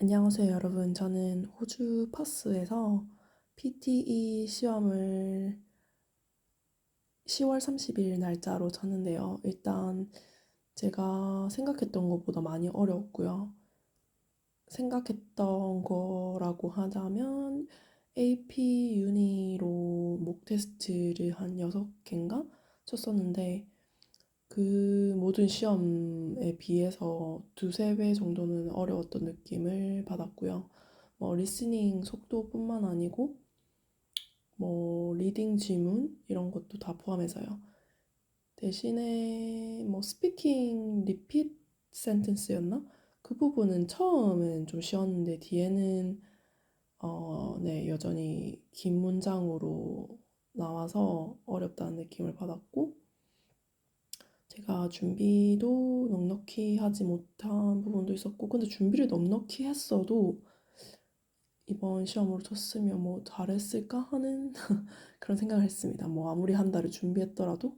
안녕하세요, 여러분. 저는 호주 퍼스에서 PTE 시험을 10월 30일 날짜로 쳤는데요. 일단 제가 생각했던 것보다 많이 어려웠고요. 생각했던 거라고 하자면 AP 유니로 목 테스트를 한 6개인가 쳤었는데 그 모든 시험에 비해서 두세 배 정도는 어려웠던 느낌을 받았고요. 리스닝 속도뿐만 아니고 리딩 지문 이런 것도 다 포함해서요. 대신에 스피킹 리핏 센텐스였나? 그 부분은 처음은 좀 쉬웠는데 뒤에는 네, 여전히 긴 문장으로 나와서 어렵다는 느낌을 받았고 제가 준비도 넉넉히 하지 못한 부분도 있었고 근데 준비를 넉넉히 했어도 이번 시험으로 쳤으면 잘했을까 하는 그런 생각을 했습니다. 아무리 한 달을 준비했더라도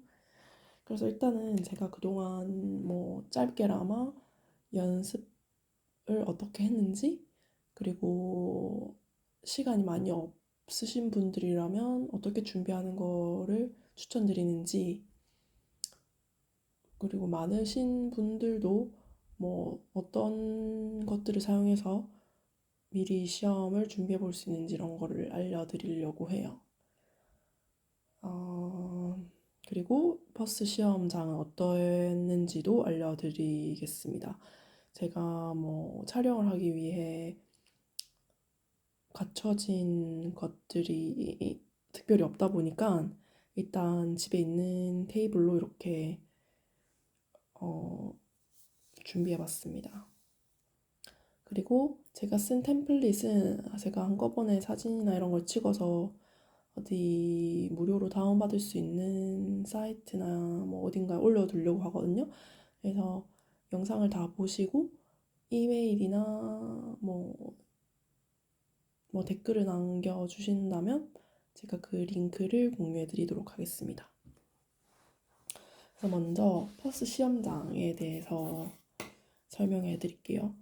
그래서 일단은 제가 그동안 짧게나마 연습을 어떻게 했는지 그리고 시간이 많이 없으신 분들이라면 어떻게 준비하는 거를 추천드리는지 그리고 많으신 분들도 어떤 것들을 사용해서 미리 시험을 준비해 볼 수 있는지 이런 거를 알려드리려고 해요. 그리고 퍼스 시험장은 어떠했는지도 알려드리겠습니다. 제가 촬영을 하기 위해 갖춰진 것들이 특별히 없다 보니까 일단 집에 있는 테이블로 이렇게 준비해 봤습니다. 그리고 제가 쓴 템플릿은 제가 한꺼번에 사진이나 이런 걸 찍어서 어디 무료로 다운받을 수 있는 사이트나 어딘가에 올려두려고 하거든요. 그래서 영상을 다 보시고 이메일이나 댓글을 남겨주신다면 제가 그 링크를 공유해 드리도록 하겠습니다. 그래서 먼저 퍼스 시험장에 대해서 설명해 드릴게요.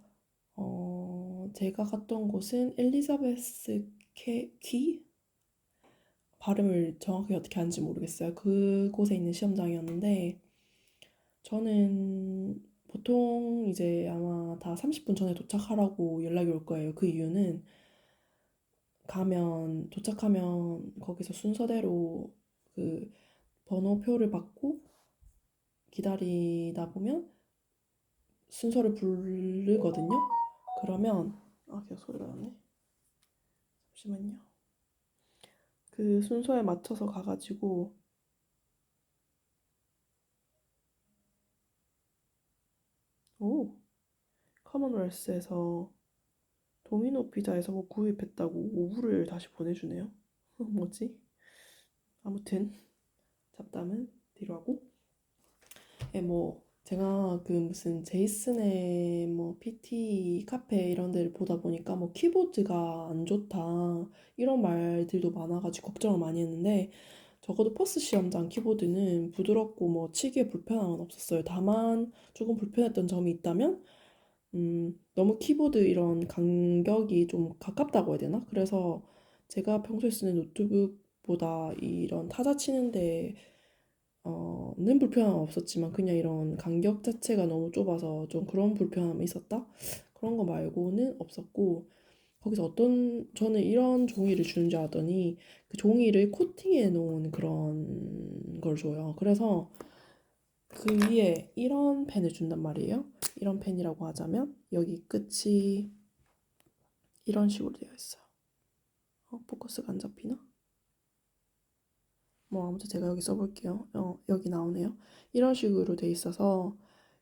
제가 갔던 곳은 엘리자베스 퀴? 발음을 정확히 어떻게 하는지 모르겠어요. 그곳에 있는 시험장이었는데 저는 보통 이제 아마 다 30분 전에 도착하라고 연락이 올 거예요. 그 이유는 도착하면 거기서 순서대로 그 번호표를 받고 기다리다 보면 순서를 부르거든요. 그러면 계속 소리가 나네. 잠시만요. 그 순서에 맞춰서 가가지고 커먼웰스에서 도미노 피자에서 구입했다고 오후를 다시 보내주네요. 뭐지? 아무튼 잡담은 뒤로 하고 제가 그 무슨 제이슨의 PT 카페 이런 데를 보다 보니까 키보드가 안 좋다 이런 말들도 많아가지고 걱정을 많이 했는데 적어도 퍼스 시험장 키보드는 부드럽고 치기에 불편함은 없었어요. 다만 조금 불편했던 점이 있다면 너무 키보드 이런 간격이 좀 가깝다고 해야 되나? 그래서 제가 평소에 쓰는 노트북보다 이런 타자 치는데 는 불편함은 없었지만 그냥 이런 간격 자체가 너무 좁아서 좀 그런 불편함이 있었다? 그런 거 말고는 없었고 거기서 저는 이런 종이를 주는 줄 알았더니 그 종이를 코팅해 놓은 그런 걸 줘요. 그래서 그 위에 이런 펜을 준단 말이에요. 이런 펜이라고 하자면 여기 끝이 이런 식으로 되어 있어요. 포커스가 안 잡히나? 아무튼 제가 여기 써볼게요. 여기 나오네요. 이런 식으로 돼 있어서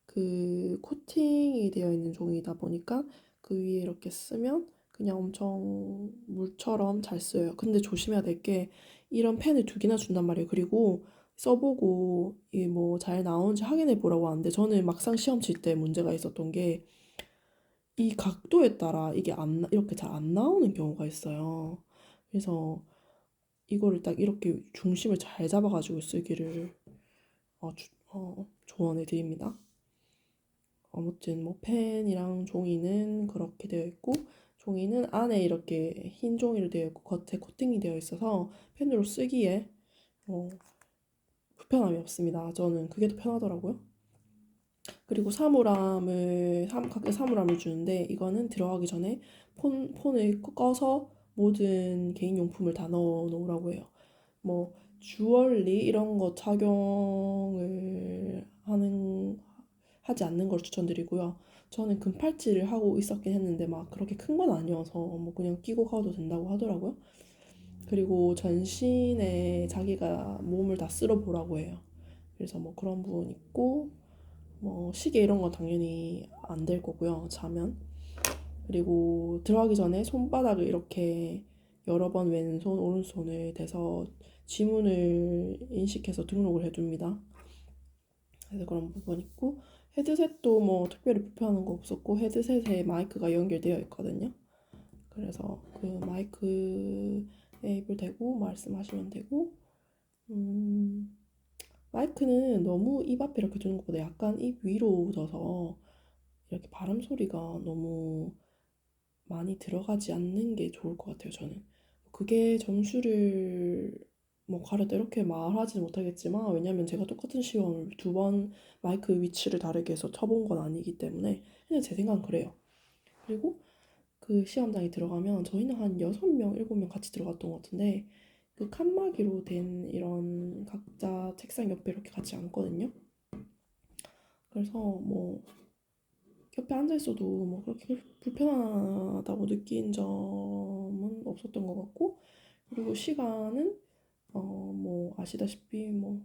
그 코팅이 되어 있는 종이다 보니까 그 위에 이렇게 쓰면 그냥 엄청 물처럼 잘 쓰여요. 근데 조심해야 될 게 이런 펜을 2개나 준단 말이에요. 그리고 써보고 이게 잘 나오는지 확인해 보라고 하는데 저는 막상 시험 칠 때 문제가 있었던 게 이 각도에 따라 이게 이렇게 잘 안 나오는 경우가 있어요. 그래서 이거를 딱 이렇게 중심을 잘 잡아가지고 쓰기를 조언해 드립니다. 아무튼 뭐 펜이랑 종이는 그렇게 되어 있고 종이는 안에 이렇게 흰 종이로 되어 있고 겉에 코팅이 되어 있어서 펜으로 쓰기에 불편함이 없습니다. 저는 그게 더 편하더라고요. 그리고 각각 사물함을 주는데 이거는 들어가기 전에 폰을 꺼서 모든 개인용품을 다 넣어 놓으라고 해요. 뭐 주얼리 이런 거 착용을 하지 않는 걸 추천드리고요. 저는 금팔찌를 하고 있었긴 했는데 막 그렇게 큰 건 아니어서 뭐 그냥 끼고 가도 된다고 하더라고요. 그리고 전신에 자기가 몸을 다 쓸어보라고 해요. 그래서 뭐 그런 부분 있고 뭐 시계 이런 건 당연히 안 될 거고요. 자면. 그리고 들어가기 전에 손바닥을 이렇게 여러 번 왼손 오른손을 대서 지문을 인식해서 등록을 해줍니다. 그래서 그런 부분 있고 헤드셋도 뭐 특별히 불편한 거 없었고 헤드셋에 마이크가 연결되어 있거든요. 그래서 그 마이크에 입을 대고 말씀하시면 되고 마이크는 너무 입 앞에 이렇게 두는 것보다 약간 입 위로 둬서 이렇게 발음 소리가 너무 많이 들어가지 않는 게 좋을 것 같아요, 저는. 그게 점수를 뭐 가려다 이렇게 말하지는 못하겠지만, 왜냐면 제가 똑같은 시험을 두 번 마이크 위치를 다르게 해서 쳐본 건 아니기 때문에, 그냥 제 생각은 그래요. 그리고 그 시험장에 들어가면 저희는 한 6명, 7명 같이 들어갔던 것 같은데, 그 칸막이로 된 이런 각자 책상 옆에 이렇게 같이 앉거든요. 그래서 뭐 옆에 앉아 있어도 뭐 그렇게 불편하다고 느낀 점은 없었던 것 같고 그리고 시간은 뭐 아시다시피 뭐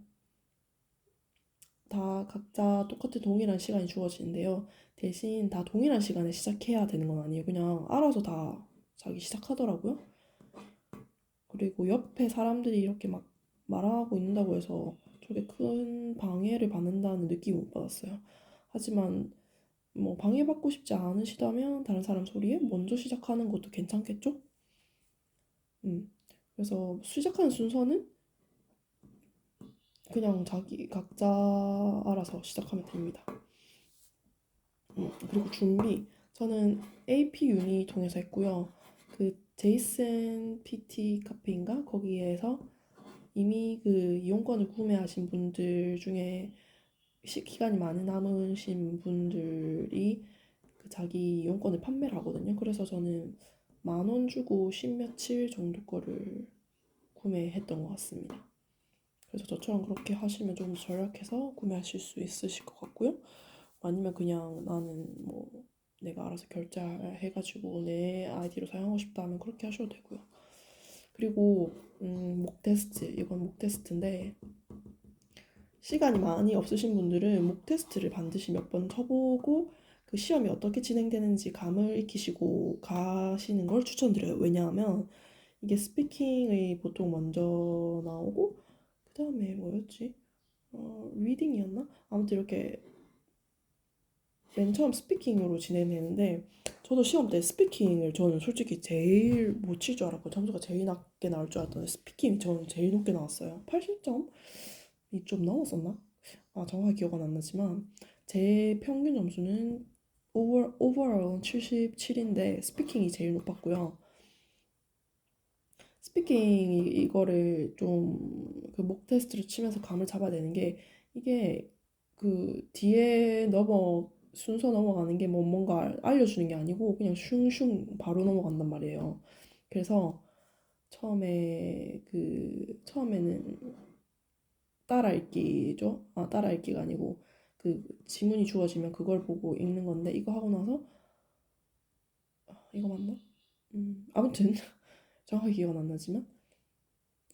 다 각자 똑같은 동일한 시간이 주어지는데요. 대신 다 동일한 시간에 시작해야 되는 건 아니에요. 그냥 알아서 다 자기 시작하더라고요. 그리고 옆에 사람들이 이렇게 막 말하고 있는다고 해서 저게 큰 방해를 받는다는 느낌을 못 받았어요. 하지만 뭐 방해받고 싶지 않으시다면 다른 사람 소리에 먼저 시작하는 것도 괜찮겠죠? 그래서 시작하는 순서는 그냥 자기 각자 알아서 시작하면 됩니다. 그리고 준비 저는 AP 유니 통해서 했고요. 그 제이슨 PT 카페인가 거기에서 이미 그 이용권을 구매하신 분들 중에 기간이 많이 남으신 분들이 그 자기 이용권을 판매를 하거든요. 그래서 저는 10,000원 주고 10며칠 정도 거를 구매했던 것 같습니다. 그래서 저처럼 그렇게 하시면 좀 절약해서 구매하실 수 있으실 것 같고요. 아니면 그냥 나는 뭐 내가 알아서 결제해가지고 내 아이디로 사용하고 싶다 하면 그렇게 하셔도 되고요. 그리고 목 테스트 이건 목 테스트인데 시간이 많이 없으신 분들은 목 테스트를 반드시 몇 번 쳐보고 그 시험이 어떻게 진행되는지 감을 익히시고 가시는 걸 추천드려요. 왜냐하면 이게 스피킹이 보통 먼저 나오고 그 다음에 뭐였지? 리딩이었나? 아무튼 이렇게 맨 처음 스피킹으로 진행되는데 저도 시험 때 스피킹을 저는 솔직히 제일 못 칠 줄 알았고 점수가 제일 낮게 나올 줄 알았더니 스피킹이 저는 제일 높게 나왔어요. 80점이 좀 넘었었나? 아 정확히 기억은 안 나지만 제 평균 점수는 오버all 77인데 스피킹이 제일 높았고요. 스피킹 이거를 좀 그 목 테스트를 치면서 감을 잡아야 되는 게 이게 그 뒤에 순서 넘어가는 게 뭐 뭔가 알려주는 게 아니고 그냥 슝슝 바로 넘어간단 말이에요. 그래서 처음에는 따라 읽기죠. 아 따라 읽기가 아니고 그 지문이 주어지면 그걸 보고 읽는 건데 이거 하고 나서 이거 맞나? 아무튼 정확히 기억은 안 나지만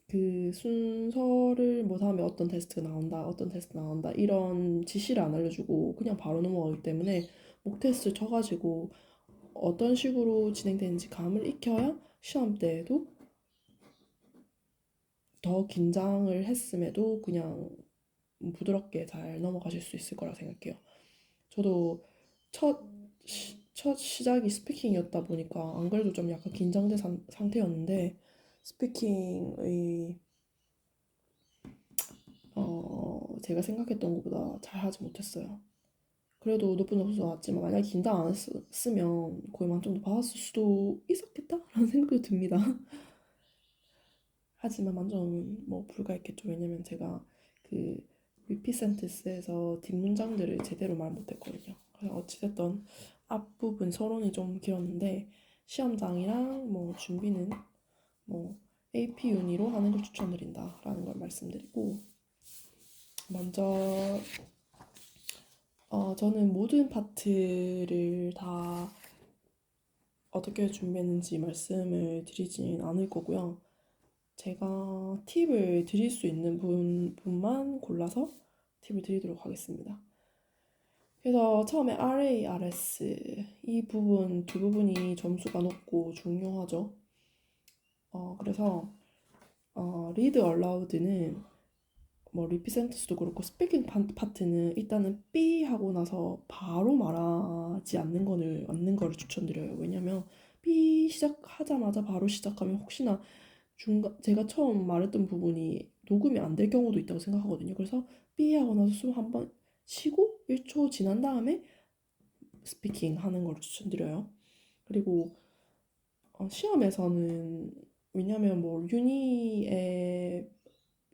그 순서를 뭐 다음에 어떤 테스트가 나온다, 어떤 테스트 나온다 이런 지시를 안 알려주고 그냥 바로 넘어가기 때문에 목 테스트 쳐가지고 어떤 식으로 진행되는지 감을 익혀야 시험 때에도 더 긴장을 했음에도 그냥 부드럽게 잘 넘어가실 수 있을 거라 생각해요. 저도 첫, 첫 시작이 스피킹이었다 보니까 안 그래도 좀 약간 긴장된 상태였는데 스피킹의 제가 생각했던 것보다 잘 하지 못했어요. 그래도 높은 점수 나왔지만 만약에 긴장 안 했으면 거의 만점도 받았을 수도 있었겠다라는 생각도 듭니다. 하지만 만점은 뭐 불가했겠죠. 왜냐면 제가 그 리피 센테스에서 뒷문장들을 제대로 말 못했거든요. 그래서 어찌됐든 앞부분 서론이 좀 길었는데 시험장이랑 뭐 준비는 뭐 AP 유니로 하는 걸 추천드린다라는 걸 말씀드리고 먼저 저는 모든 파트를 다 어떻게 준비했는지 말씀을 드리진 않을 거고요. 제가 팁을 드릴 수 있는 분만 골라서 팁을 드리도록 하겠습니다. 그래서 처음에 RA, RS 이 부분 두 부분이 점수가 높고 중요하죠. 그래서 리드 얼라우드는 뭐 리피센터스도 그렇고 스피킹 파트는 일단은 B 하고 나서 바로 말하지 않는 거를 추천드려요. 왜냐면 B 시작하자마자 바로 시작하면 혹시나 제가 처음 말했던 부분이 녹음이 안 될 경우도 있다고 생각하거든요. 그래서 B 하고 나서 숨 한 번 쉬고 1초 지난 다음에 스피킹 하는 걸 추천드려요. 그리고 시험에서는 왜냐면 뭐 유니에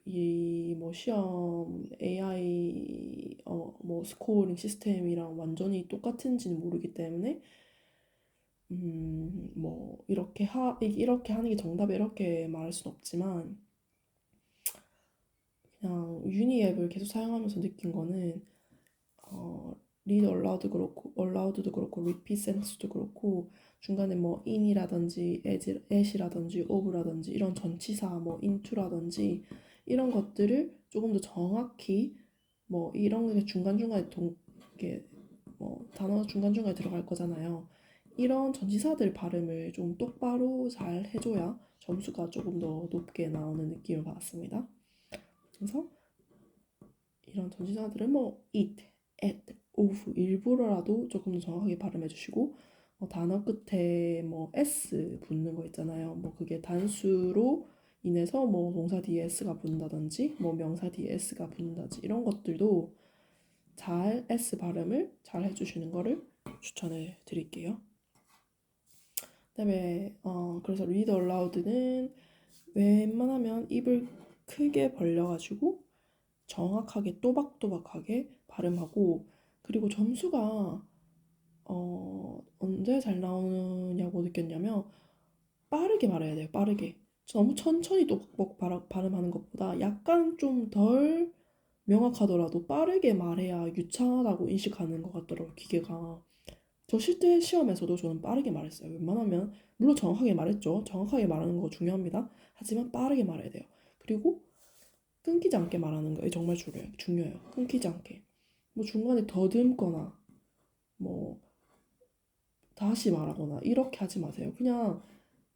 이 뭐 시험 AI 뭐 스코어링 시스템이랑 완전히 똑같은지는 모르기 때문에 뭐 이렇게 하는 게 정답이 이렇게 말할 순 없지만 그냥 유니 앱을 계속 사용하면서 느낀 거는 어, 리드 얼라우드도 그렇고 리피트 센스도 그렇고 중간에 뭐 in이라든지 at이라든지 of라든지 이런 전치사 뭐 into라든지 이런 것들을 조금 더 정확히 뭐 이런 게 중간중간에 이게 뭐 단어 중간중간에 들어갈 거잖아요. 이런 전치사들 발음을 좀 똑바로 잘 해줘야 점수가 조금 더 높게 나오는 느낌을 받았습니다. 그래서 이런 전치사들은 뭐 eat, at, of 일부러라도 조금 더 정확하게 발음해 주시고 단어 끝에 뭐 s 붙는 거 있잖아요. 뭐 그게 단수로 인해서 뭐 동사 뒤에 s가 붙는다든지 뭐 명사 뒤에 s가 붙는다든지 이런 것들도 잘 s 발음을 잘 해주시는 거를 추천해 드릴게요. 그다음에 그래서 read aloud는 웬만하면 입을 크게 벌려가지고 정확하게 또박또박하게 발음하고 그리고 점수가 언제 잘 나오느냐고 느꼈냐면 빠르게 말해야 돼요. 빠르게. 너무 천천히 또박또박 발음하는 것보다 약간 좀 덜 명확하더라도 빠르게 말해야 유창하다고 인식하는 것 같더라고요. 기계가. 저 실제 시험에서도 저는 빠르게 말했어요. 웬만하면 물론 정확하게 말했죠. 정확하게 말하는 거 중요합니다. 하지만 빠르게 말해야 돼요. 그리고 끊기지 않게 말하는 거 정말 중요해요. 끊기지 않게. 뭐 중간에 더듬거나 뭐 다시 말하거나 이렇게 하지 마세요. 그냥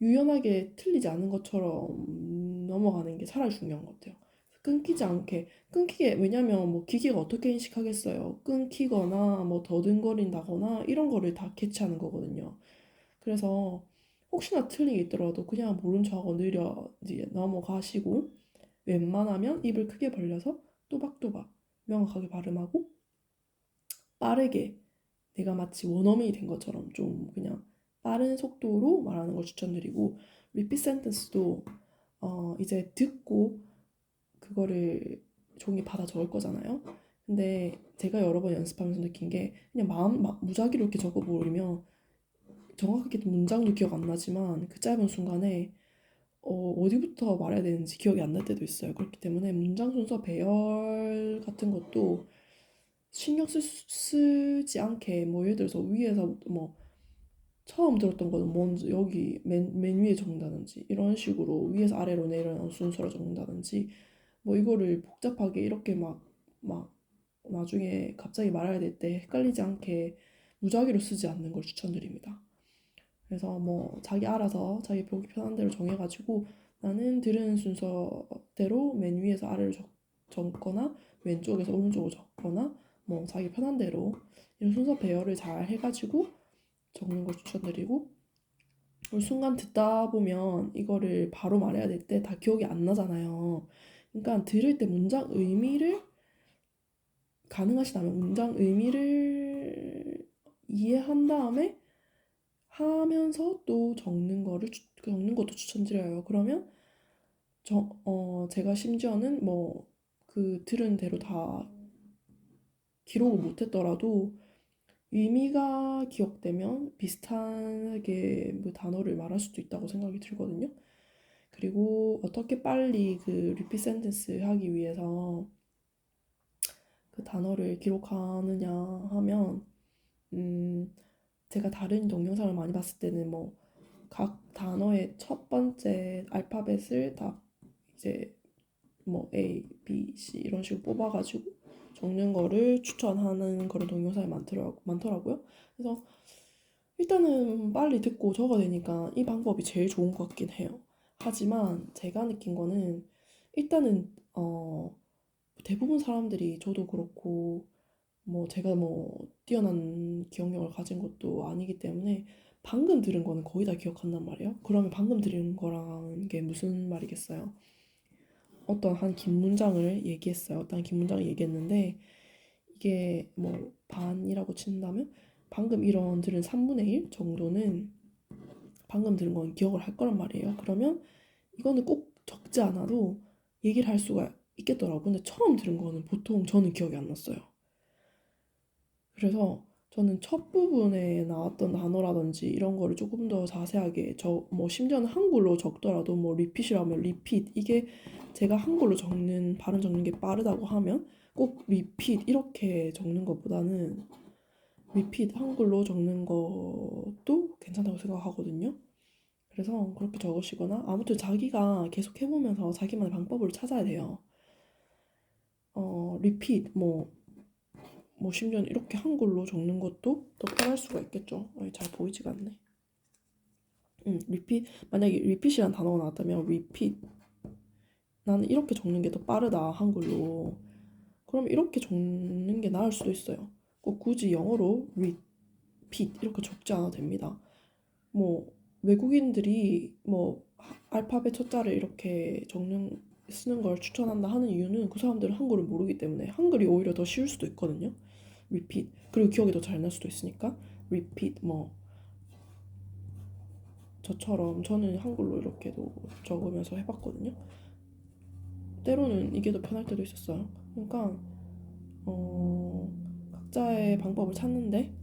유연하게 틀리지 않은 것처럼 넘어가는 게 차라리 중요한 것 같아요. 끊기지 않게 끊기게 왜냐면 뭐 기계가 어떻게 인식하겠어요. 끊기거나 뭐 더듬거린다거나 이런 거를 다 캐치하는 거거든요. 그래서 혹시나 틀린 게 있더라도 그냥 모른 척하고 느려 이제 넘어가시고 웬만하면 입을 크게 벌려서 또박또박 명확하게 발음하고 빠르게 내가 마치 원어민이 된 것처럼 좀 그냥 빠른 속도로 말하는 걸 추천드리고 리피트 센텐스도 이제 듣고 그거를 종이 받아 적을 거잖아요. 근데 제가 여러 번 연습하면서 느낀 게 그냥 무작위로 이렇게 적어버리면 정확하게 문장도 기억 안 나지만 그 짧은 순간에 어디부터 말해야 되는지 기억이 안 날 때도 있어요. 그렇기 때문에 문장 순서 배열 같은 것도 신경 쓰지 않게 뭐 예를 들어서 위에서 뭐 처음 들었던 거는 먼저 여기 맨 위에 적는다든지 이런 식으로 위에서 아래로 내려가는 순서로 적는다든지 뭐 이거를 복잡하게 이렇게 막 나중에 갑자기 말해야 될 때 헷갈리지 않게 무작위로 쓰지 않는 걸 추천드립니다. 그래서 뭐 자기 알아서 자기 보기 편한 대로 정해가지고 나는 들은 순서대로 맨 위에서 아래로 적거나 왼쪽에서 오른쪽으로 적거나 뭐 자기 편한 대로 이런 순서 배열을 잘 해가지고 적는 걸 추천드리고 순간 듣다 보면 이거를 바로 말해야 될 때 다 기억이 안 나잖아요. 그러니까 들을 때 문장 의미를 가능하시다면 문장 의미를 이해한 다음에 하면서 또 적는 것도 추천드려요. 그러면 제가 심지어는 뭐 그 들은 대로 다 기록을 못했더라도 의미가 기억되면 비슷하게 뭐 단어를 말할 수도 있다고 생각이 들거든요. 그리고 어떻게 빨리 그 리피트 센텐스 하기 위해서 그 단어를 기록하느냐 하면 음, 제가 다른 동영상을 많이 봤을 때는 뭐 각 단어의 첫 번째 알파벳을 다 이제 뭐 A, B, C 이런 식으로 뽑아가지고 적는 거를 추천하는 그런 동영상이 많더라고요. 그래서 일단은 빨리 듣고 적어내니까 이 방법이 제일 좋은 것 같긴 해요. 하지만 제가 느낀 거는 일단은 대부분 사람들이 저도 그렇고 뭐 제가 뭐 뛰어난 기억력을 가진 것도 아니기 때문에 방금 들은 거는 거의 다 기억한단 말이에요. 그러면 방금 들은 거랑 게 무슨 말이겠어요? 어떤 한 긴 문장을 얘기했어요. 어떤 긴 문장을 얘기했는데 이게 뭐 반이라고 친다면 방금 이런 들은 3분의 1 정도는 방금 들은 건 기억을 할 거란 말이에요. 그러면 이거는 꼭 적지 않아도 얘기를 할 수가 있겠더라고요. 근데 처음 들은 거는 보통 저는 기억이 안 났어요. 그래서 저는 첫 부분에 나왔던 단어라든지 이런 거를 조금 더 자세하게 뭐 심지어는 한글로 적더라도 뭐 리핏이라면 리핏 이게 제가 한글로 적는 발음 적는 게 빠르다고 하면 꼭 리핏 이렇게 적는 것보다는 리핏 한글로 적는 것도 괜찮다고 생각하거든요. 그래서 그렇게 적으시거나 아무튼 자기가 계속 해보면서 자기만의 방법을 찾아야 돼요. 리핏 뭐 심지어는 이렇게 한글로 적는 것도 더 편할 수가 있겠죠. 잘 보이지가 않네. 리핏 만약에 리핏이란 단어가 나왔다면 리핏 나는 이렇게 적는 게 더 빠르다 한글로. 그럼 이렇게 적는 게 나을 수도 있어요. 꼭 굳이 영어로 repeat 이렇게 적지 않아도 됩니다. 뭐 외국인들이 뭐 알파벳 첫자를 이렇게 쓰는 걸 추천한다 하는 이유는 그 사람들은 한글을 모르기 때문에 한글이 오히려 더 쉬울 수도 있거든요. repeat 그리고 기억이 더 잘 날 수도 있으니까 repeat 뭐 저처럼 저는 한글로 이렇게도 적으면서 해봤거든요. 때로는 이게 더 편할 때도 있었어요. 그러니까 각자의 방법을 찾는데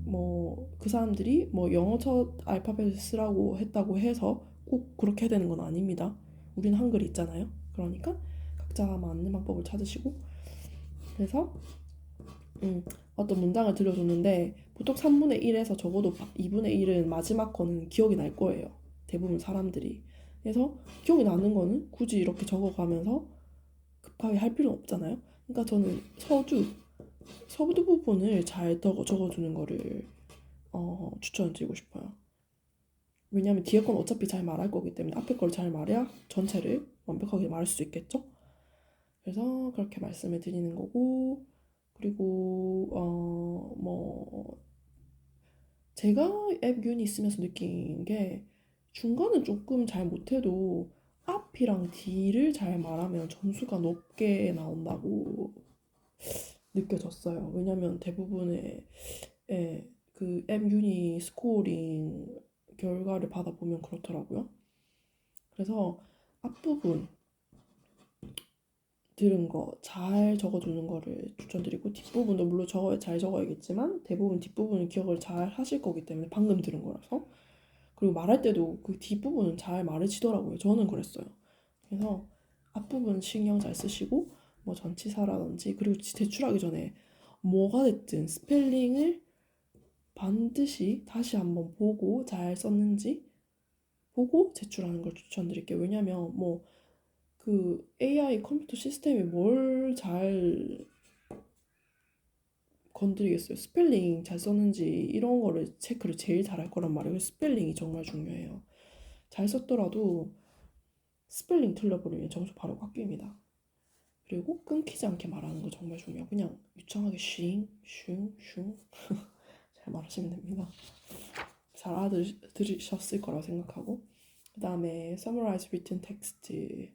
뭐 그 사람들이 뭐 영어 첫 알파벳을 쓰라고 했다고 해서 꼭 그렇게 해야 되는 건 아닙니다. 우리는 한글이 있잖아요. 그러니까 각자 맞는 방법을 찾으시고 그래서 어떤 문장을 들려줬는데 보통 3분의 1에서 적어도 2분의 1은 마지막 거는 기억이 날 거예요. 대부분 사람들이. 그래서 기억이 나는 거는 굳이 이렇게 적어가면서 급하게 할 필요는 없잖아요. 그러니까 저는 서두 부분을 잘 적어주는 거를 추천드리고 싶어요. 왜냐하면 뒤에 건 어차피 잘 말할 거기 때문에 앞에 걸 잘 말해야 전체를 완벽하게 말할 수 있겠죠. 그래서 그렇게 말씀을 드리는 거고 그리고 뭐 제가 앱 윤이 있으면서 느낀 게 중간은 조금 잘 못해도 앞이랑 뒤를 잘 말하면 점수가 높게 나온다고 느껴졌어요. 왜냐면 대부분의 그 앱 유니 스코어링 결과를 받아보면 그렇더라고요. 그래서 앞부분 들은 거 잘 적어두는 거를 추천드리고 뒷부분도 물론 잘 적어야겠지만 대부분 뒷부분은 기억을 잘 하실 거기 때문에 방금 들은 거라서 그리고 말할 때도 그 뒷부분은 잘 말해지더라고요. 저는 그랬어요. 그래서 앞부분 신경 잘 쓰시고 뭐 전치사라든지 그리고 제출하기 전에 뭐가 됐든 스펠링을 반드시 다시 한번 보고 잘 썼는지 보고 제출하는 걸 추천드릴게요. 왜냐면 뭐 그 AI 컴퓨터 시스템이 뭘 잘 건드리겠어요. 스펠링 잘 썼는지 이런 거를 체크를 제일 잘할 거란 말이에요. 스펠링이 정말 중요해요. 잘 썼더라도 스펠링 틀려버리면 점수 바로 깎입니다. 그리고 끊기지 않게 말하는 거 정말 중요해요. 그냥 유창하게 슝 잘 말하시면 됩니다. 잘 알아들으셨을 거라고 생각하고 그 다음에 summarize written text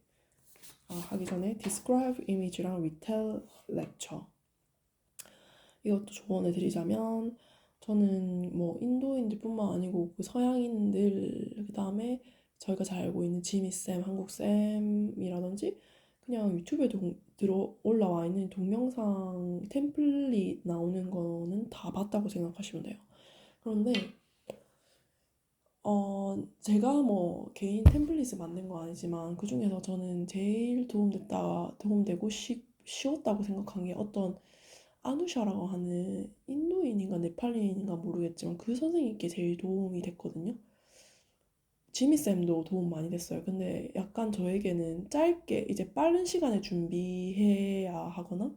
하기 전에 describe image랑 retell lecture 이것도 조언을 드리자면 저는 뭐 인도인들뿐만 아니고 그 서양인들 그다음에 저희가 잘 알고 있는 지미쌤, 한국쌤이라든지 그냥 유튜브에 들어 올라와 있는 동영상 템플릿 나오는 거는 다 봤다고 생각하시면 돼요. 그런데 제가 뭐 개인 템플릿을 만든 건 아니지만 그 중에서 저는 제일 도움되고 쉬웠다고 생각한 게 어떤 아누샤라고 하는 인도인인가 네팔인인가 모르겠지만 그 선생님께 제일 도움이 됐거든요. 지미쌤도 도움 많이 됐어요. 근데 약간 저에게는 짧게 이제 빠른 시간에 준비해야 하거나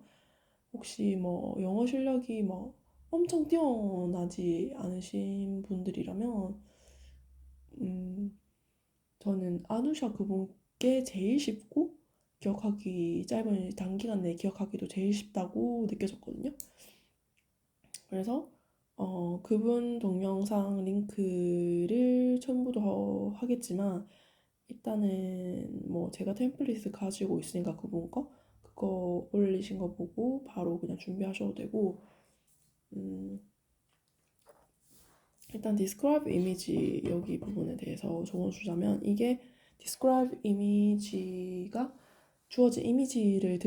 혹시 뭐 영어 실력이 뭐 엄청 뛰어나지 않으신 분들이라면 음, 저는 아누샤 그분께 제일 쉽고 기억하기 짧은 단기간 내에 기억하기도 제일 쉽다고 느껴졌거든요. 그래서 그분 동영상 링크를 첨부도 하겠지만 일단은 뭐 제가 템플릿을 가지고 있으니까 그분 거 그거 올리신 거 보고 바로 그냥 준비하셔도 되고 음, 일단 describe 이미지 여기 부분에 대해서 조언 주자면 이게 describe 이미지가 주어진 이미지를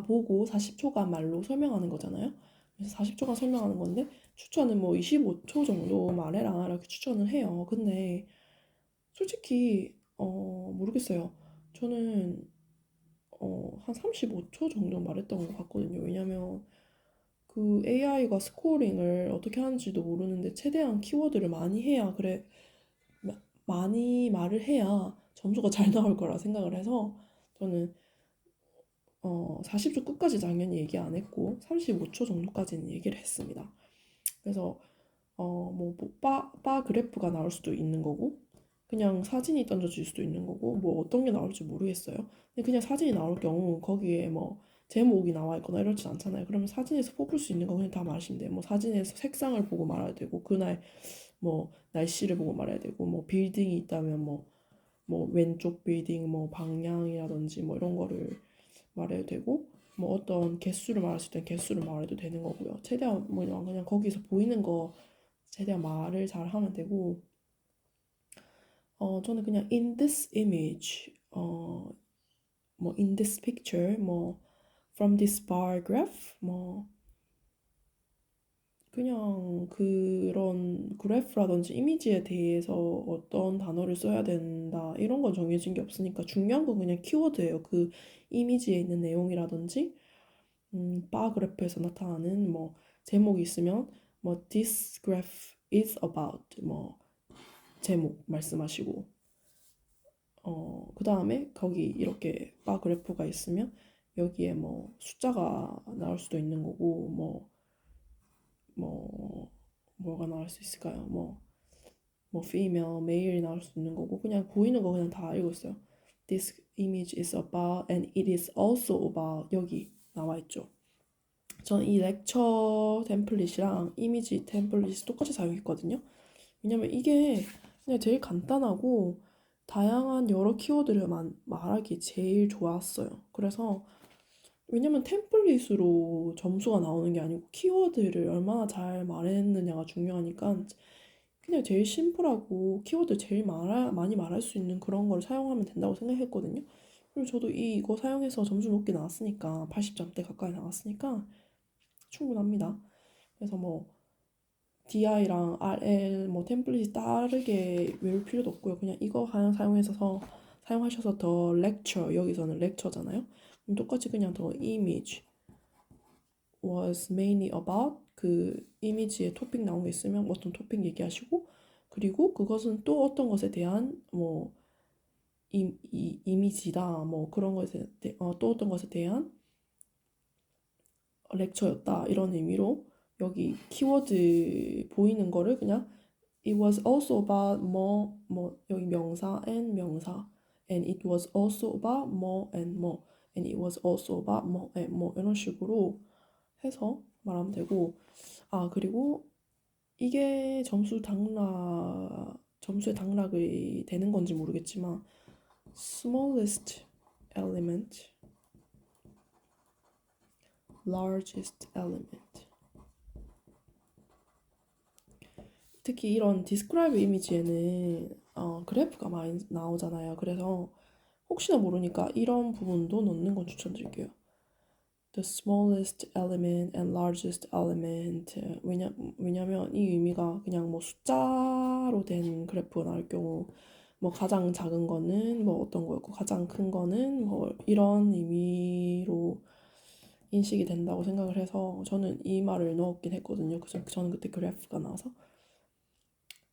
보고 40초간 말로 설명하는 거잖아요. 그래서 40초간 설명하는 건데 추천은 뭐 25초 정도 말해라 이렇게 추천을 해요. 근데 솔직히 모르겠어요. 저는 한 35초 정도 말했던 것 같거든요. 왜냐면 그 AI가 스코어링을 어떻게 하는지도 모르는데 최대한 키워드를 많이 해야 그래 많이 말을 해야 점수가 잘 나올 거라 생각을 해서 저는 40초 끝까지 당연히 얘기 안 했고 35초 정도까지는 얘기를 했습니다. 그래서 바 그래프가 나올 수도 있는 거고 그냥 사진이 던져질 수도 있는 거고 뭐 어떤 게 나올지 모르겠어요. 근데 그냥 사진이 나올 경우 거기에 뭐 제목이 나와 있거나 이렇진 않잖아요. 그러면 사진에서 뽑을 수 있는 거 그냥 다 말하시면 돼요. 뭐 사진에서 색상을 보고 말해야 되고 그날 뭐 날씨를 보고 말해야 되고 뭐 빌딩이 있다면 뭐 왼쪽 빌딩 뭐 방향이라든지 뭐 이런 거를 말해도 되고 뭐 어떤 개수를 말할 수 있다면 개수를 말해도 되는 거고요. 최대한 뭐 그냥 거기서 보이는 거 최대한 말을 잘 하면 되고 저는 그냥 in this image 뭐 in this picture 뭐 from this bar graph 뭐 그냥 그런 그래프라든지 이미지에 대해서 어떤 단어를 써야 된다 이런 건 정해진 게 없으니까 중요한 건 그냥 키워드예요. 그 이미지에 있는 내용이라든지 바 그래프에서 나타나는 뭐 제목이 있으면 뭐 this graph is about 뭐 제목 말씀하시고 그 다음에 거기 이렇게 바 그래프가 있으면 여기에 뭐 숫자가 나올 수도 있는 거고 뭐가 나올 수 있을까요? 뭐 female, male이 나올 수 있는 거고 그냥 보이는 거 그냥 다 알고 있어요. This image is about and it is also about 여기 나와 있죠. 전 이 렉처 템플릿이랑 이미지 템플릿이 똑같이 사용했거든요. 왜냐면 이게 그냥 제일 간단하고 다양한 여러 키워드를 말하기 제일 좋았어요. 그래서 왜냐면 템플릿으로 점수가 나오는 게 아니고 키워드를 얼마나 잘 말했느냐가 중요하니까 그냥 제일 심플하고 키워드 제일 많이 말할 수 있는 그런 걸 사용하면 된다고 생각했거든요. 그리고 저도 이거 사용해서 점수 높게 나왔으니까 80점대 가까이 나왔으니까 충분합니다. 그래서 뭐 DI랑 RL 뭐 템플릿이 다르게 외울 필요도 없고요. 그냥 이거 하나 사용하셔서 더 lecture 여기서는 lecture잖아요. 그럼 똑같이 그냥 더 image was mainly about 그 이미지에 토픽 나온 게 있으면 어떤 토픽 얘기하시고 그리고 그것은 또 어떤 것에 대한 뭐 이미지다 뭐 그런 것에 또 어떤 것에 대한 렉처였다 이런 의미로 여기 키워드 보이는 거를 그냥 it was also about 뭐 여기 명사 and 명사 and it was also about more and more and it was also about more and more 이런 식으로 해서 말하면 되고 그리고 이게 점수의 당락이 되는 건지 모르겠지만 smallest element largest element. 특히 이런 describe 이미지에는 그래프가 많이 나오잖아요. 그래서 혹시나 모르니까 이런 부분도 넣는 건 추천드릴게요. The smallest element and largest element. 왜냐면 이 의미가 그냥 뭐 숫자로 된 그래프가 나올 경우 뭐 가장 작은 거는 뭐 어떤 거였고 가장 큰 거는 뭐 이런 의미로 인식이 된다고 생각을 해서 저는 이 말을 넣었긴 했거든요. 저는 그때 그래프가 나와서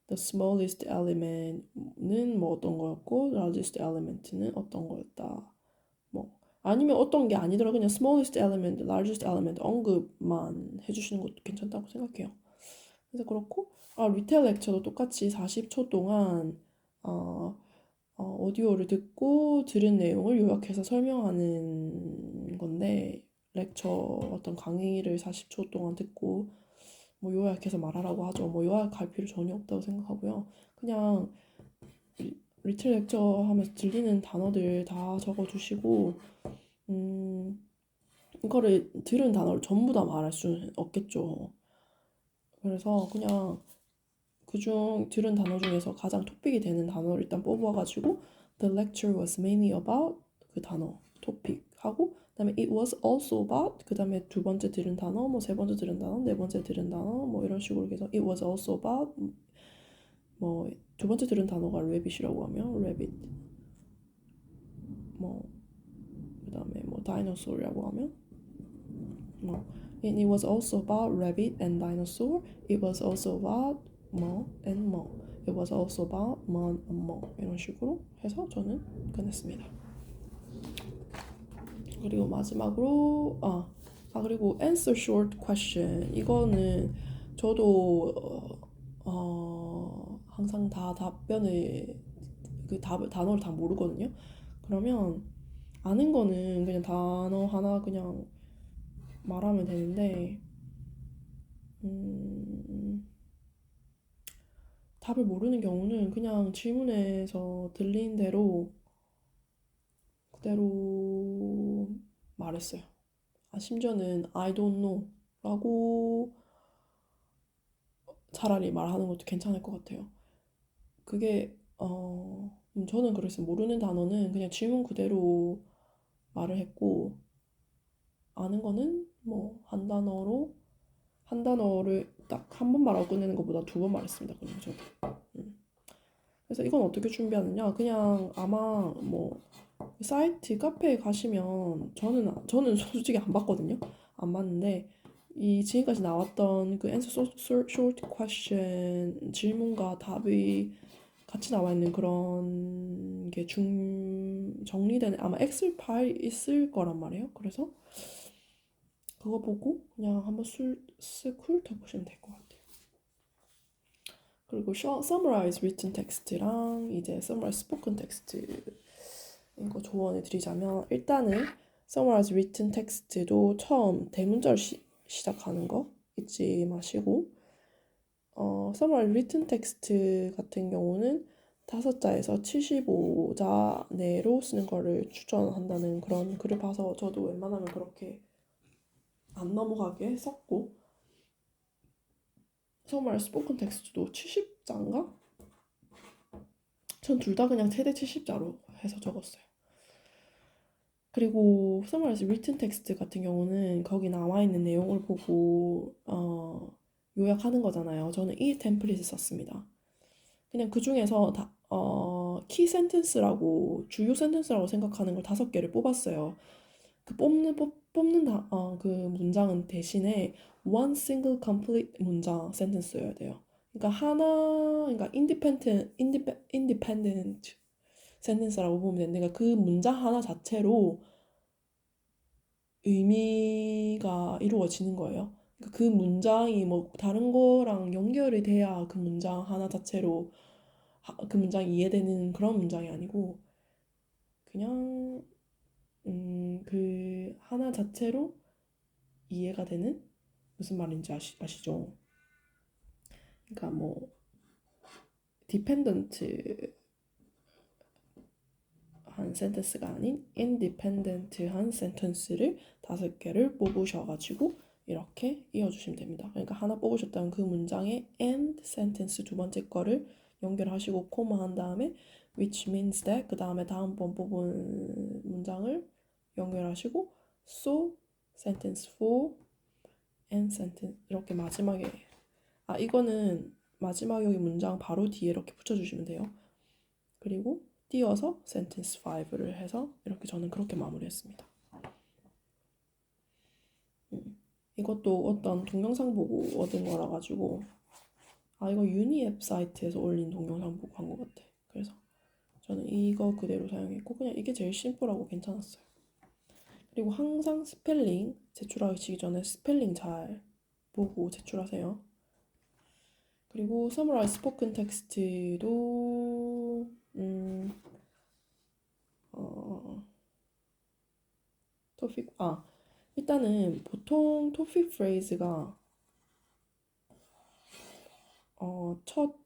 the smallest element는 뭐 어떤 거였고 largest element는 어떤 거였다. 뭐 아니면 어떤 게 아니더라도 그냥 smallest element, largest element 언급만 해주시는 것도 괜찮다고 생각해요. 그래서 그렇고 리테일 렉처도 똑같이 40초 동안 오디오를 듣고 들은 내용을 요약해서 설명하는 건데 렉처 어떤 강의를 40초 동안 듣고 뭐 요약해서 말하라고 하죠. 뭐 요약할 필요 전혀 없다고 생각하고요. 그냥 리틀 렉처 하면서 들리는 단어들 다 적어주시고 이거를 들은 단어를 전부 다 말할 수는 없겠죠. 그래서 그냥 그중 들은 단어 중에서 가장 토픽이 되는 단어를 일단 뽑아가지고 The lecture was mainly about 그 단어 토픽 하고 그다음에 it was also about 그 다음에 두 번째 들은 단어 뭐 세 번째 들은 단어 네 번째 들은 단어 뭐 이런 식으로 해서 it was also about 뭐 두 번째 들은 단어가 rabbit이라고 하면 rabbit 뭐 그다음에 뭐 dinosaur이라고 하면 뭐 and it was also about rabbit and dinosaur it was also about 뭐 and 뭐 it was also about 뭐 이런 식으로 해서 저는 끝냈습니다. 그리고 마지막으로 그리고 answer short question 이거는 저도 항상 다 답변을 그 단어를 다 모르거든요. 그러면 아는 거는 그냥 단어 하나 그냥 말하면 되는데 답을 모르는 경우는 그냥 질문에서 들린 대로 그대로 말했어요. 심지어는 I don't know 라고 차라리 말하는 것도 괜찮을 것 같아요. 그게 저는 그랬어요. 모르는 단어는 그냥 질문 그대로 말을 했고 아는 거는 뭐 한 단어를 딱 한 번 말하고 끝내는 것보다 두 번 말했습니다. 그냥 저도. 그래서 이건 어떻게 준비하느냐? 그냥 아마 뭐 사이트 카페에 가시면 저는 솔직히 안 봤거든요. 안 봤는데 이 지금까지 나왔던 그 answer short question 질문과 답이 같이 나와 있는 그런 게 정리된 아마 엑셀 파일 있을 거란 말이에요. 그래서 그거 보고 그냥 한번 쓱 훑어보시면 될 것 같아요. 그리고 summarize written text랑 이제 summarize spoken text 이거 조언을 드리자면 일단은 summarize written text도 처음 대문자로 시작하는 거 잊지 마시고 summarize written text 같은 경우는 5자에서 75자 내로 쓰는 거를 추천한다는 그런 글을 봐서 저도 웬만하면 그렇게 안 넘어가게 썼고 summarize spoken text도 70자인가? 전 둘 다 그냥 최대 70자로 해서 적었어요. 그리고 summarize written text 같은 경우는 거기 나와 있는 내용을 보고 요약하는 거잖아요. 저는 이 템플릿을 썼습니다. 그냥 그 중에서 키 센텐스라고 주요 센텐스라고 생각하는 걸 5개를 뽑았어요. 그 뽑는 그 문장은 대신에 one single complete 문장 센텐스여야 돼요. 그러니까 independent 센텐스라고 보면 되는데 그러니까 그 문장 하나 자체로 의미가 이루어지는 거예요. 그러니까 그 문장이 뭐 다른 거랑 연결이 돼야 그 문장 하나 자체로 그 문장이 이해되는 그런 문장이 아니고 그냥 그 하나 자체로 이해가 되는 무슨 말인지 아시죠? 그러니까 뭐 디펜던트 한 센텐스가 아닌 independent한 센텐스를 5개를 뽑으셔가지고 이렇게 이어주시면 됩니다. 그러니까 하나 뽑으셨다면 그 문장에 and sentence 두 번째 거를 연결하시고 코마 한 다음에 which means that 그 다음에 다음번 뽑은 문장을 연결하시고 so sentence 4 and sentence 이렇게 마지막에 이거는 마지막 여기 문장 바로 뒤에 이렇게 붙여주시면 돼요. 그리고 띄어서 sentence 5를 해서 이렇게 저는 그렇게 마무리했습니다. 이것도 어떤 동영상 보고 얻은 거라 가지고 이거 유니앱 사이트에서 올린 동영상 보고 한 것 같아. 그래서 저는 이거 그대로 사용했고 그냥 이게 제일 심플하고 괜찮았어요. 그리고 항상 스펠링 제출하시기 전에 스펠링 잘 보고 제출하세요. 그리고 summarize spoken text도 토픽 일단은 보통 토픽 프레이즈가 첫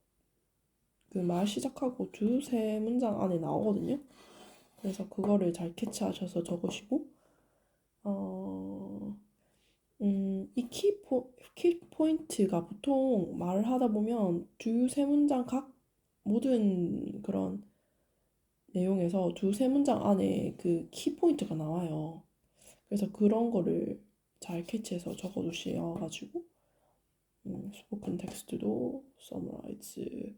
그 말 시작하고 2-3문장 안에 나오거든요. 그래서 그거를 잘 캐치하셔서 적으시고 이 키포인트가 보통 말을 하다 보면 2-3문장 각 모든 그런 내용에서 2-3문장 안에 그 키포인트가 나와요. 그래서 그런 거를 잘 캐치해서 적어두셔가지고 스포큰 텍스트도 서머라이즈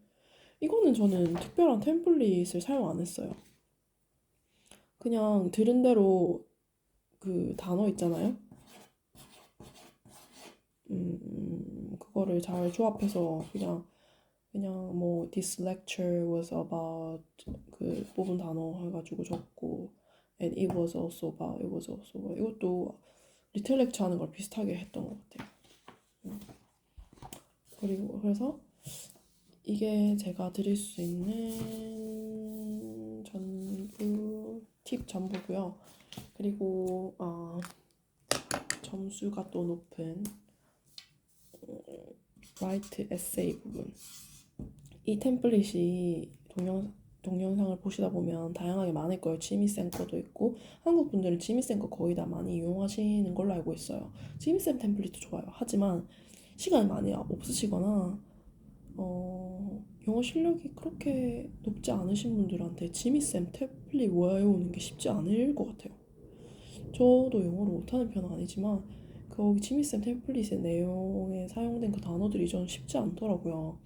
이거는 저는 특별한 템플릿을 사용 안 했어요. 그냥 들은 대로 그 단어 있잖아요. 그거를 잘 조합해서 그냥 뭐 this lecture was about 그 뽑은 단어 해가지고 적고 and it was also about 이것도 리틀 렉처 하는 걸 비슷하게 했던 것 같아요. 그리고 그래서 이게 제가 드릴 수 있는 전부 팁 전부고요. 그리고 점수가 또 높은 write essay 부분 이 템플릿이 동영상을 보시다 보면 다양하게 많을 거예요. 지미쌤 거도 있고 한국 분들은 지미쌤 거 거의 다 많이 이용하시는 걸로 알고 있어요. 지미쌤 템플릿도 좋아요. 하지만 시간이 많이 없으시거나 영어 실력이 그렇게 높지 않으신 분들한테 지미쌤 템플릿 외우는 게 쉽지 않을 것 같아요. 저도 영어를 못하는 편은 아니지만 거기 지미쌤 템플릿의 내용에 사용된 그 단어들이 저는 쉽지 않더라고요.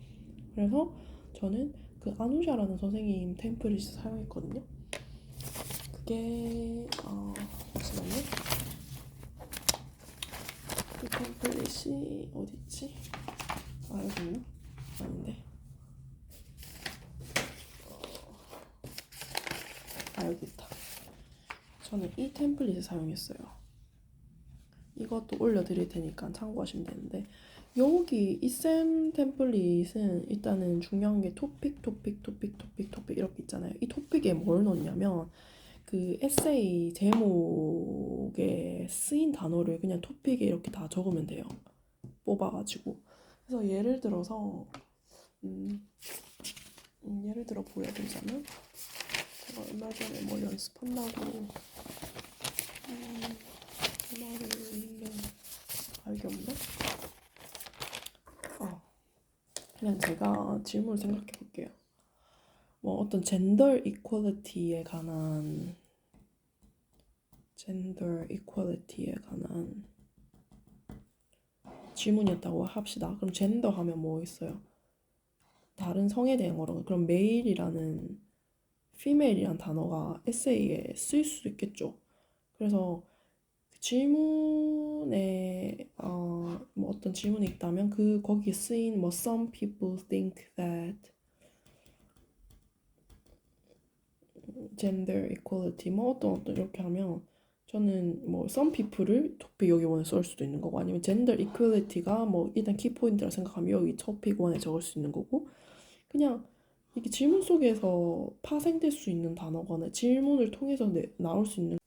그래서 저는 그 아누샤라는 선생님 템플릿을 사용했거든요. 그게 잠시만요. 그 템플릿이 어딨지? 여기 있나? 아닌데. 여기 있다. 저는 이 템플릿을 사용했어요. 이것도 올려드릴 테니까 참고하시면 되는데 여기 이 쌤 템플릿은 일단은 중요한 게 토픽 이렇게 있잖아요. 이 토픽에 뭘 넣냐면 그 에세이 제목에 쓰인 단어를 그냥 토픽에 이렇게 다 적으면 돼요. 뽑아가지고. 그래서 예를 들어서 예를 들어 보여드리자면 제가 얼마 전에 뭐 연습한다고 전화를 있는 알게 없나? 그냥 제가 질문을 생각해 볼게요. 뭐 어떤 젠더 이퀄리티에 관한 질문이었다고 합시다. 그럼 젠더 하면 뭐 있어요? 다른 성에 대한 거로. 그럼 메일이라는 피메일이란 단어가 에세이에 쓰일 수도 있겠죠. 그래서 그 질문에 뭐 어떤 질문이 있다면 거기에 쓰인 뭐 some people think that gender equality 뭐 어떤 이렇게 하면 저는 뭐 some people을 토픽 여기 원에 쏠 수도 있는 거고 아니면 gender equality가 뭐 일단 키포인트라 생각하면 여기 토픽 원에 적을 수 있는 거고 그냥 이게 질문 속에서 파생될 수 있는 단어거나 질문을 통해서 나올 수 있는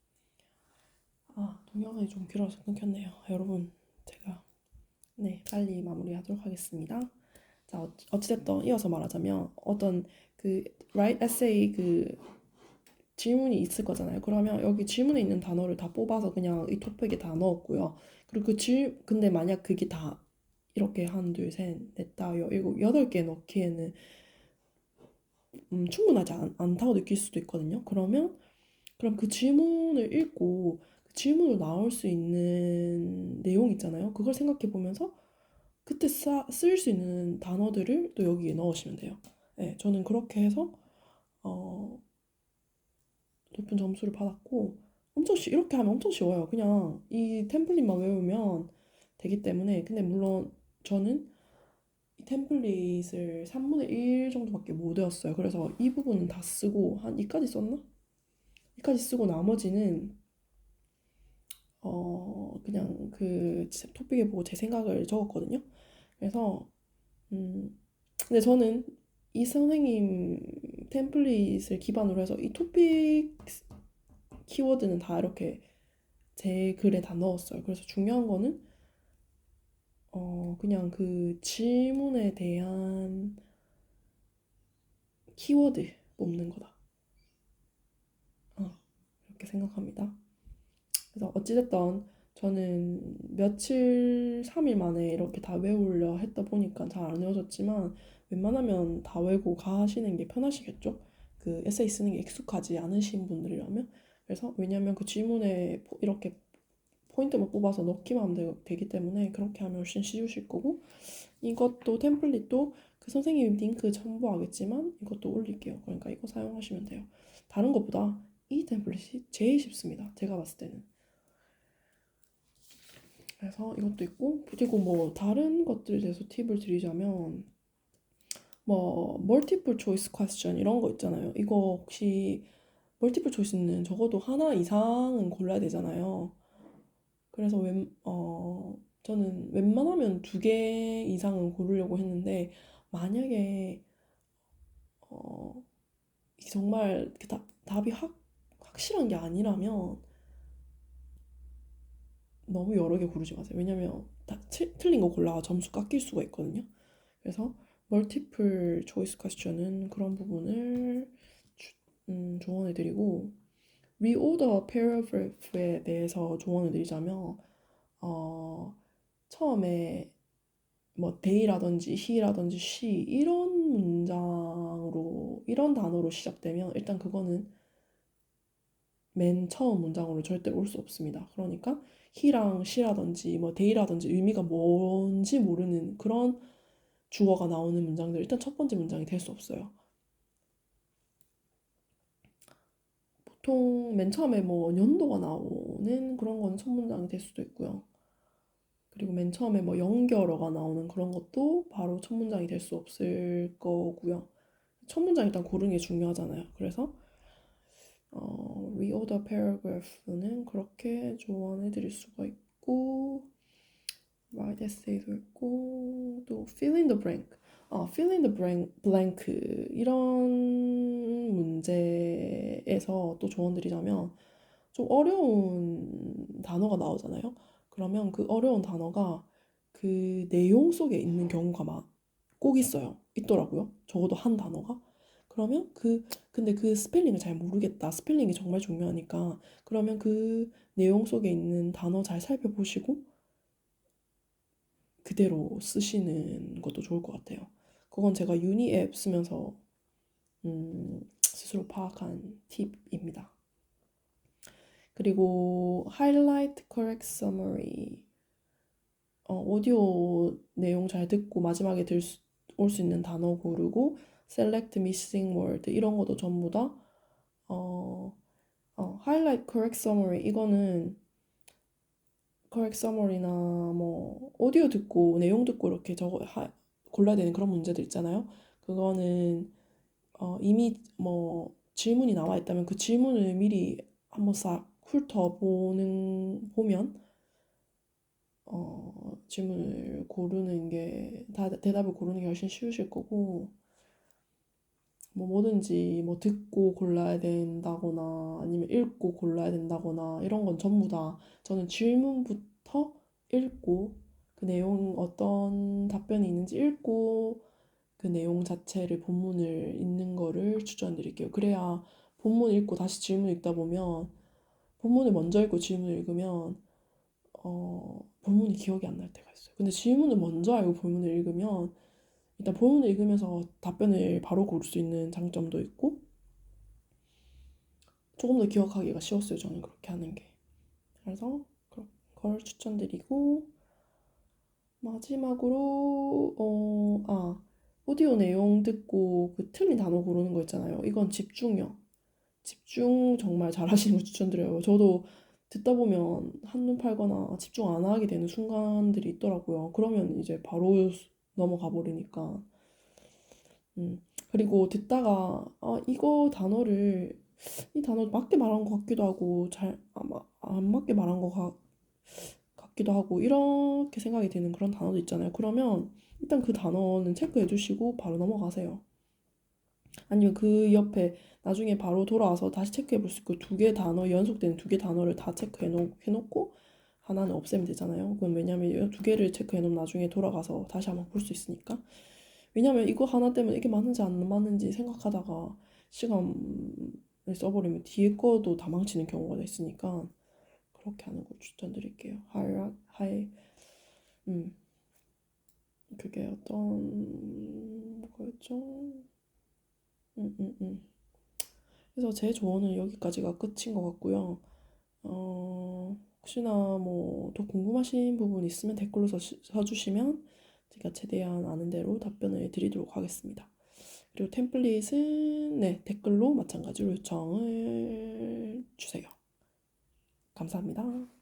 동영상이 좀 길어서 끊겼네요. 여러분 제가 빨리 마무리하도록 하겠습니다. 자 어찌됐든 이어서 말하자면 어떤 그 write essay 그 질문이 있을 거잖아요. 그러면 여기 질문에 있는 단어를 다 뽑아서 그냥 이 토픽에 다 넣었고요. 그리고 근데 만약 그게 다 이렇게 한, 둘, 셋, 넷, 다, 일곱, 여덟 개 넣기에는 충분하지 않다고 느낄 수도 있거든요. 그럼 그 질문을 읽고 그 질문으로 나올 수 있는 내용 있잖아요. 그걸 생각해 보면서 그때 쓸 수 있는 단어들을 또 여기에 넣으시면 돼요. 네, 저는 그렇게 해서 어, 높은 점수를 받았고 이렇게 하면 엄청 쉬워요. 그냥 이 템플릿만 외우면 되기 때문에. 근데 물론 저는 이 템플릿을 3분의 1 정도밖에 못 외웠어요. 그래서 이 부분은 다 쓰고 한 이까지 썼나? 이까지 쓰고 나머지는 그냥 그 토픽에 보고 제 생각을 적었거든요. 그래서 근데 저는 이 선생님 템플릿을 기반으로 해서 이 토픽 키워드는 다 이렇게 제 글에 다 넣었어요. 그래서 중요한 거는 그냥 그 질문에 대한 키워드 뽑는 거다. 이렇게 생각합니다. 그래서 어찌됐던 저는 3일 만에 이렇게 다 외우려 했다 보니까 잘 안 외워졌지만 웬만하면 다 외우고 가시는 게 편하시겠죠? 그 에세이 쓰는 게 익숙하지 않으신 분들이라면. 그래서 왜냐면 그 질문에 이렇게 포인트만 뽑아서 넣기만 하면 되기 때문에 그렇게 하면 훨씬 쉬우실 거고, 이것도 템플릿도 그 선생님 링크 첨부하겠지만 이것도 올릴게요. 그러니까 이거 사용하시면 돼요. 다른 것보다 이 템플릿이 제일 쉽습니다. 제가 봤을 때는. 그래서 이것도 있고, 그리고 뭐 다른 것들에 대해서 팁을 드리자면 뭐 멀티플 초이스 퀘스천 이런 거 있잖아요. 이거 혹시 멀티플 초이스는 적어도 하나 이상은 골라야 되잖아요. 그래서 저는 웬만하면 2개 이상은 고르려고 했는데 만약에 어, 정말 그 답이 확실한 게 아니라면 너무 여러 개 고르지 마세요. 왜냐면 틀린 거 골라 점수 깎일 수가 있거든요. 그래서 멀티플 초이스 퀘스천은 그런 부분을 조언해드리고, 리오더 패러그래프에 대해서 조언해드리자면 처음에 뭐 they라든지 he라든지 she 이런 단어로 시작되면 일단 그거는 맨 처음 문장으로 절대 올 수 없습니다. 그러니까 he랑 she라든지 뭐 they라든지 의미가 뭔지 모르는 그런 주어가 나오는 문장들, 일단 첫 번째 문장이 될 수 없어요. 보통 맨 처음에 뭐 연도가 나오는 그런 거는 첫 문장이 될 수도 있고요. 그리고 맨 처음에 뭐 연결어가 나오는 그런 것도 바로 첫 문장이 될 수 없을 거고요. 첫 문장 일단 고르는 게 중요하잖아요. 그래서 reorder paragraph는 그렇게 조언해 드릴 수가 있고, write essay도 있고, 또 fill in the blank. fill in the blank 이런 문제에서 또 조언 드리자면 좀 어려운 단어가 나오잖아요. 그러면 그 어려운 단어가 그 내용 속에 있는 경우가 꼭 있더라고요. 적어도 한 단어가. 그러면 근데 그 스펠링을 잘 모르겠다. 스펠링이 정말 중요하니까. 그러면 그 내용 속에 있는 단어 잘 살펴보시고 그대로 쓰시는 것도 좋을 것 같아요. 그건 제가 유니 앱 쓰면서 스스로 파악한 팁입니다. 그리고 highlight, correct summary, 오디오 내용 잘 듣고 마지막에 올 수 있는 단어 고르고 select missing word 이런 것도 전부 다 highlight, correct summary 이거는 correct summary나 뭐 오디오 듣고 내용 듣고 이렇게 골라야 되는 그런 문제들 있잖아요. 그거는 이미 뭐 질문이 나와 있다면 그 질문을 미리 한번 싹 보면 질문을 고르는 게 대답을 고르는 게 훨씬 쉬우실 거고, 뭐 뭐든지 뭐 듣고 골라야 된다거나 아니면 읽고 골라야 된다거나 이런 건 전부 다 저는 질문부터 읽고 그 내용 어떤 답변이 있는지 읽고 그 내용 자체를 본문을 읽는 거를 추천드릴게요. 그래야 본문 읽고 다시 질문 읽다 보면 본문을 먼저 읽고 질문을 읽으면 본문이 기억이 안 날 때가 있어요. 근데 질문을 먼저 알고 본문을 읽으면 일단 본문을 읽으면서 답변을 바로 고를 수 있는 장점도 있고 조금 더 기억하기가 쉬웠어요. 저는 그렇게 하는 게. 그래서 그런 걸 추천드리고 마지막으로 오디오 내용 듣고 그 틀린 단어 고르는 거 있잖아요. 이건 집중력. 집중 정말 잘하시는 거 추천드려요. 저도 듣다 보면 한눈 팔거나 집중 안 하게 되는 순간들이 있더라고요. 그러면 이제 바로 넘어가 버리니까. 그리고 듣다가 이 단어 맞게 말한 것 같기도 하고 잘 안 맞게 말한 것 같기도 하고 이렇게 생각이 드는 그런 단어도 있잖아요. 그러면 일단 그 단어는 체크해 주시고 바로 넘어가세요. 아니면 그 옆에 나중에 바로 돌아와서 다시 체크해 볼 수 있고 두 개 단어 연속되는 두 개 단어를 다 해놓고 하나는 없애면 되잖아요. 그럼 왜냐면 두 개를 체크해 놓으면 나중에 돌아가서 다시 한번 볼 수 있으니까. 왜냐면 이거 하나 때문에 이게 맞는지 안 맞는지 생각하다가 시간을 써버리면 뒤에 거도 다 망치는 경우가 있으니까 그렇게 하는 걸 추천드릴게요. 음, 그게 어떤 거였죠? 음, 음, 음. 그래서 제 조언은 여기까지가 끝인 것 같고요. 혹시나 뭐 더 궁금하신 부분 있으면 댓글로 써주시면 제가 최대한 아는 대로 답변을 드리도록 하겠습니다. 그리고 템플릿은 네, 댓글로 마찬가지로 요청을 주세요. 감사합니다.